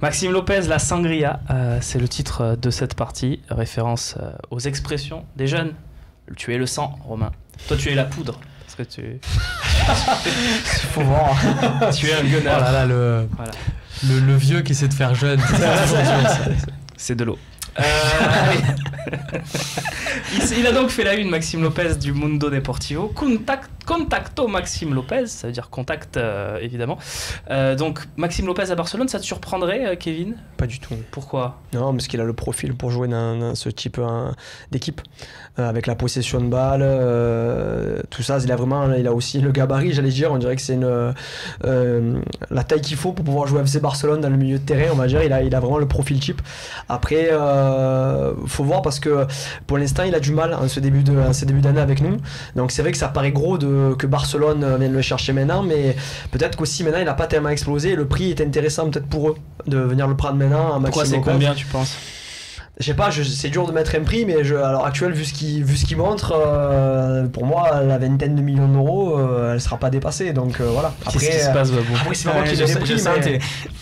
Maxime Lopez, la sangria, c'est le titre de cette partie, référence aux expressions des jeunes. Tu es le sang, Romain. Toi, tu es la poudre. Parce que tu... Faut voir. Tu es un gunner. Oh là là, le vieux qui essaie de faire jeune. C'est de l'eau. Il a donc fait la une, Maxime Lopez, du Mundo Deportivo. Contacto Maxime Lopez, ça veut dire contact, évidemment. Donc Maxime Lopez à Barcelone, ça te surprendrait, Kevin? Pas du tout. Pourquoi? Non, parce qu'il a le profil pour jouer dans ce type d'équipe, avec la possession de balle, tout ça. Il a aussi le gabarit, j'allais dire. On dirait que c'est la taille qu'il faut pour pouvoir jouer FC Barcelone dans le milieu de terrain. On va dire, il a vraiment le profil type. Après, faut voir, parce que pour l'instant, il a du mal en ce début d'année avec nous. Donc c'est vrai que ça paraît gros que Barcelone vienne le chercher maintenant, mais peut-être qu'aussi maintenant il n'a pas tellement explosé et le prix est intéressant peut-être pour eux de venir le prendre maintenant. Pourquoi c'est combien, tu penses? Je sais pas, c'est dur de mettre un prix, mais à l'heure actuelle, vu ce qu'il montre, pour moi, la vingtaine de millions d'euros, elle sera pas dépassée. Donc voilà. Après, qu'est-ce qui se passe, Babou? Après, c'est pas moi qui donne les prix,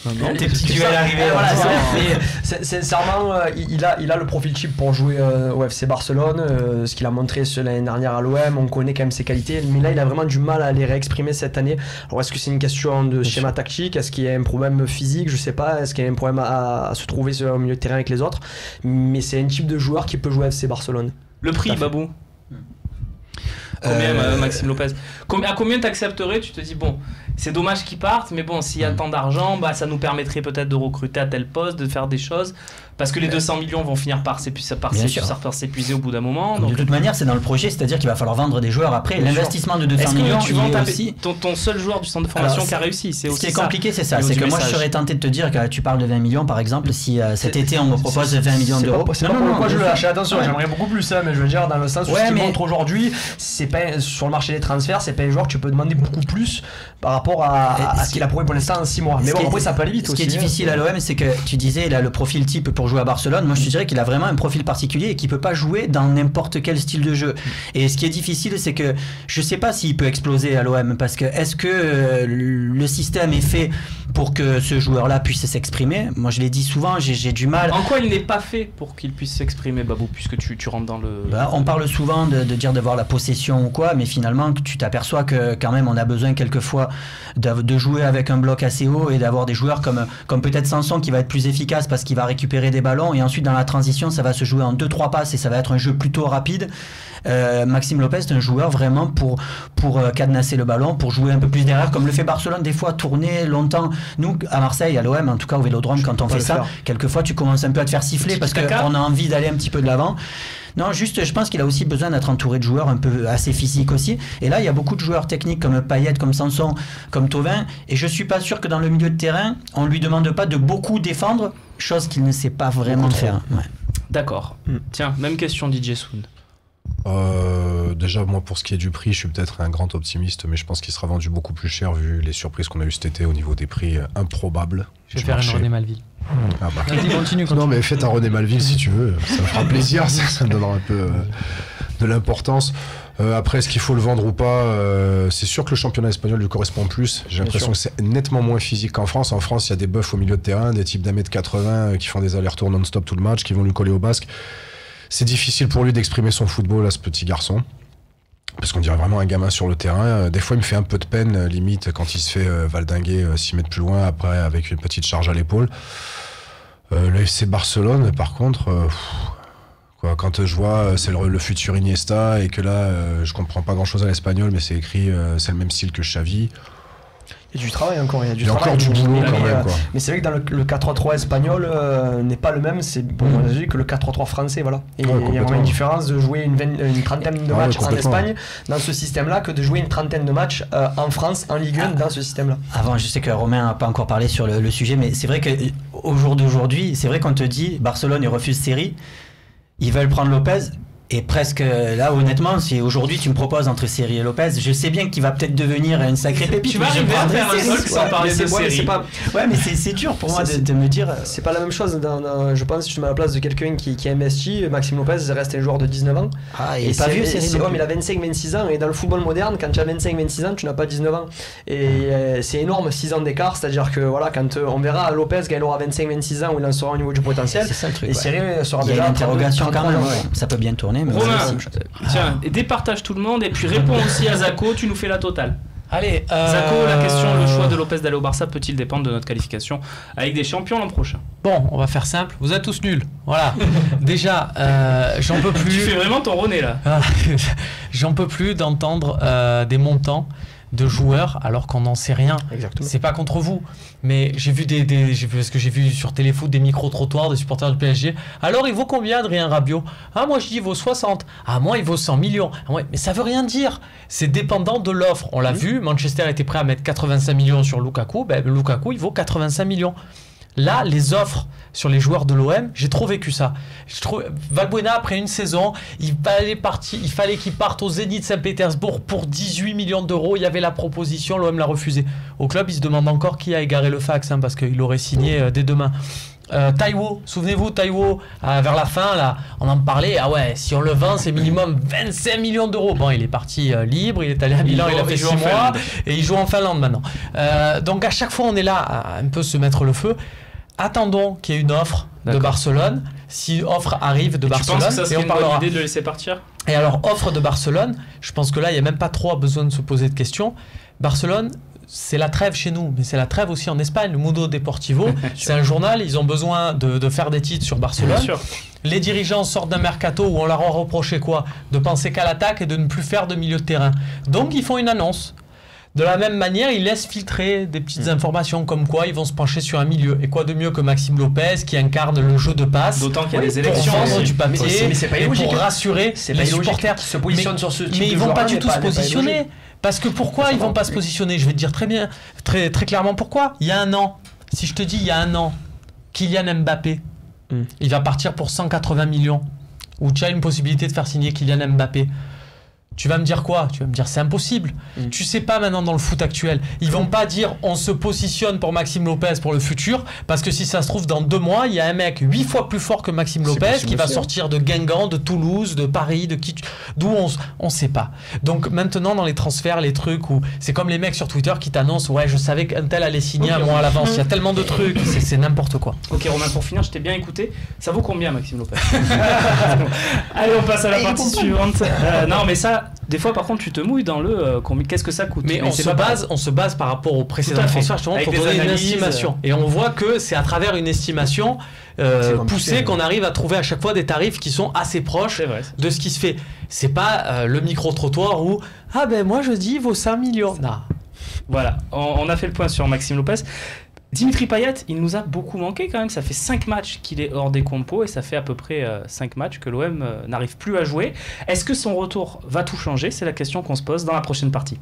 mais tes petits duels arrivés. Voilà, mais sincèrement, il a le profil type pour jouer au FC Barcelone. Ce qu'il a montré l'année dernière à l'OM, on connaît quand même ses qualités, mais là, il a vraiment du mal à les réexprimer cette année. Alors, est-ce que c'est une question de schéma tactique? Est-ce qu'il y a un problème physique? Je sais pas. Est-ce qu'il y a un problème à se trouver au milieu de terrain avec les autres? Mais c'est un type de joueur qui peut jouer à FC Barcelone. Le prix, Babou? Combien, Maxime Lopez? À combien t'accepterais? Tu te dis, bon, c'est dommage qu'il parte, mais bon, s'il y a tant d'argent, ça nous permettrait peut-être de recruter à tel poste, de faire des choses. Parce que les 200 millions vont finir par s'épuiser au bout d'un moment. Donc... De toute manière, c'est dans le projet, c'est-à-dire qu'il va falloir vendre des joueurs après. L'investissement de 200 millions, tu vends aussi ton seul joueur du centre de formation qui a réussi. Ce qui est compliqué, c'est ça. C'est que moi, je serais tenté de te dire que tu parles de 20 millions, par exemple, si cet été on me propose 20 millions d'euros. C'est pas pourquoi je le lâche. Attention, j'aimerais beaucoup plus, mais je veux dire, dans le sens où ce qu'il montre aujourd'hui, c'est pas sur le marché des transferts, c'est pas un joueur que tu peux demander beaucoup plus par rapport à ce qu'il a prouvé pour l'instant en 6 mois. Mais bon, après, ça peut aller vite aussi. Ce qui est difficile à l'OM, c'est que tu disais, il a le profil type pour jouer à Barcelone. Moi, je te dirais qu'il a vraiment un profil particulier et qu'il peut pas jouer dans n'importe quel style de jeu. Et ce qui est difficile, c'est que je sais pas s'il peut exploser à l'OM, parce que est-ce que le système est fait pour que ce joueur-là puisse s'exprimer? Moi, je l'ai dit souvent, j'ai du mal. En quoi il n'est pas fait pour qu'il puisse s'exprimer, Babou, puisque tu rentres dans le... On parle souvent de dire d'avoir la possession ou quoi, mais finalement, tu t'aperçois que quand même, on a besoin quelquefois de jouer avec un bloc assez haut et d'avoir des joueurs comme peut-être Sanson qui va être plus efficace parce qu'il va récupérer des ballons, et ensuite dans la transition, ça va se jouer en 2-3 passes et ça va être un jeu plutôt rapide. Maxime Lopez est un joueur vraiment pour cadenasser le ballon, pour jouer un peu plus derrière, comme le fait Barcelone des fois, tourner longtemps. Nous à Marseille, à l'OM, en tout cas au Vélodrome, quand on fait ça, quelquefois tu commences un peu à te faire siffler parce qu'on a envie d'aller un petit peu de l'avant. Non, juste, je pense qu'il a aussi besoin d'être entouré de joueurs un peu assez physiques aussi. Et là, il y a beaucoup de joueurs techniques comme Payet, comme Sanson, comme Thauvin. Et je suis pas sûr que dans le milieu de terrain, on lui demande pas de beaucoup défendre, chose qu'il ne sait pas vraiment faire. Ouais. D'accord. Tiens, même question DJ Soun. Déjà, moi, pour ce qui est du prix, je suis peut-être un grand optimiste, mais je pense qu'il sera vendu beaucoup plus cher vu les surprises qu'on a eues cet été au niveau des prix improbables. Je vais faire un René Malville. Vas-y, continue. Non, mais faites un René Malville si tu veux, ça me fera plaisir, ça me donnera un peu de l'importance. Après, est-ce qu'il faut le vendre ou pas? C'est sûr que le championnat espagnol lui correspond plus. J'ai l'impression que c'est nettement moins physique qu'en France. En France, il y a des buffs au milieu de terrain, des types d'1m80 qui font des allers-retours non-stop tout le match, qui vont lui coller au basque. C'est difficile pour lui d'exprimer son football à ce petit garçon. Parce qu'on dirait vraiment un gamin sur le terrain. Des fois, il me fait un peu de peine, limite, quand il se fait valdinguer 6 mètres plus loin, après, avec une petite charge à l'épaule. Le FC Barcelone, par contre, quand je vois c'est le futur Iniesta, et que là, je comprends pas grand-chose à l'espagnol, mais c'est écrit, c'est le même style que Xavi. Il y a du travail encore, il y a du boulot quand même. Quoi. Mais c'est vrai que dans le 4-3-3 espagnol n'est pas le même, c'est pour moi que le 4-3-3 français, voilà. Et il y a vraiment une différence de jouer une trentaine de matchs en Espagne dans ce système-là que de jouer une trentaine de matchs en France, en Ligue 1, dans ce système-là. Avant, je sais que Romain n'a pas encore parlé sur le sujet, mais c'est vrai qu'au jour d'aujourd'hui, c'est vrai qu'on te dit Barcelone, ils refusent série, ils veulent prendre Lopez. Et presque, là, honnêtement, si aujourd'hui tu me proposes entre Seri et Lopez, je sais bien qu'il va peut-être devenir une sacrée pépite. Tu vas arriver à faire un sol sans parler de Seri. Ouais, mais c'est dur pour moi de me dire. C'est pas la même chose. Je pense que si tu mets à la place de quelqu'un qui a investi, Maxime Lopez reste un joueur de 19 ans. Ah, il est pas vieux, Seri. Mais il a 25-26 ans. Et dans le football moderne, quand tu as 25-26 ans, tu n'as pas 19 ans. Et c'est énorme, 6 ans d'écart. C'est-à-dire que voilà, quand on verra Lopez, quand il aura 25-26 ans, où il en sera au niveau du potentiel. C'est ça le truc. Et Seri sera déjà. Il y a une interrogation quand même. Ça peut bien tourner. Romain, tiens, et départage tout le monde et puis réponds aussi à Zako, tu nous fais la totale. Allez, Zako, la question, le choix de Lopez d'aller au Barça peut-il dépendre de notre qualification avec des champions l'an prochain? Bon, on va faire simple, vous êtes tous nuls. Voilà. Déjà, j'en peux plus. Tu fais vraiment ton René là. J'en peux plus d'entendre des montants de joueurs alors qu'on n'en sait rien. Exactement. C'est pas contre vous, mais j'ai vu parce que j'ai vu sur Téléfoot des micro-trottoirs des supporters du PSG. Alors il vaut combien Adrien Rabiot? Ah moi je dis il vaut 60. Ah moi il vaut 100 millions. Ah, ouais, mais ça veut rien dire. C'est dépendant de l'offre. On l'a vu, Manchester était prêt à mettre 85 millions sur Lukaku. Ben, Lukaku il vaut 85 millions. Là, les offres sur les joueurs de l'OM, j'ai trop vécu ça. Valbuena, après une saison, il fallait qu'il parte au Zénith Saint-Pétersbourg pour 18 millions d'euros. Il y avait la proposition, l'OM l'a refusé. Au club, il se demande encore qui a égaré le fax, parce qu'il aurait signé dès demain. Taiwo, souvenez-vous, Taiwo, vers la fin, là, on en parlait. Ah ouais, si on le vend, c'est minimum 25 millions d'euros. Bon, il est parti libre, il est allé à Milan, il a fait 6 mois et il joue en Finlande maintenant. Donc à chaque fois, on est là à un peu se mettre le feu. Attendons qu'il y ait une offre de Barcelone. Si offre arrive de Barcelone, tu penses que ça serait on parlera. une bonne idée de le laisser partir? Et alors, offre de Barcelone, je pense que là, il n'y a même pas trop besoin de se poser de questions. Barcelone, c'est la trêve chez nous, mais c'est la trêve aussi en Espagne. Le Mundo Deportivo, c'est un journal, ils ont besoin de faire des titres sur Barcelone. Les dirigeants sortent d'un mercato où on leur a reproché quoi? De penser qu'à l'attaque et de ne plus faire de milieu de terrain. Donc, ils font une annonce. De la même manière, ils laissent filtrer des petites informations comme quoi ils vont se pencher sur un milieu. Et quoi de mieux que Maxime Lopez qui incarne le jeu de passe, d'autant qu'il y a des élections pour vendre du papier, mais c'est pas et illogique, pour rassurer les supporters. Qui se positionnent sur ce type mais ils de vont pas joueur-là, du tout se positionner. Parce que pourquoi ils vont pas se positionner? Je vais te dire très clairement pourquoi. Il y a un an, si je te dis il y a un an, Kylian Mbappé, il va partir pour 180 millions, ou tu as une possibilité de faire signer Kylian Mbappé. Tu vas me dire quoi? Tu vas me dire c'est impossible. Tu sais pas maintenant dans le foot actuel. Ils vont pas dire on se positionne pour Maxime Lopez pour le futur, parce que si ça se trouve dans 2 mois, il y a un mec 8 fois plus fort que Maxime Lopez qui va sortir de Guingamp, de Toulouse, de Paris, d'où on sait pas. Donc maintenant dans les transferts, les trucs où c'est comme les mecs sur Twitter qui t'annoncent ouais je savais qu'un tel allait signer un mois à l'avance. Il y a tellement de trucs, c'est n'importe quoi. Ok Romain, pour finir, je t'ai bien écouté. Ça vaut combien Maxime Lopez? Allez, on passe à la partie suivante. Non mais ça, des fois par contre tu te mouilles dans le qu'est-ce que ça coûte. Mais on se base par rapport au précédent transfert justement pour donner une estimation. Et on voit que c'est à travers une estimation poussée qu'on arrive à trouver à chaque fois des tarifs qui sont assez proches de ce qui se fait. C'est pas le micro-trottoir où ah ben moi je dis il vaut 5 millions. Non. Voilà, on a fait le point sur Maxime Lopez. Dimitri Payet, il nous a beaucoup manqué quand même. Ça fait 5 matchs qu'il est hors des compos et ça fait à peu près 5 matchs que l'OM n'arrive plus à jouer. Est-ce que son retour va tout changer? C'est la question qu'on se pose dans la prochaine partie.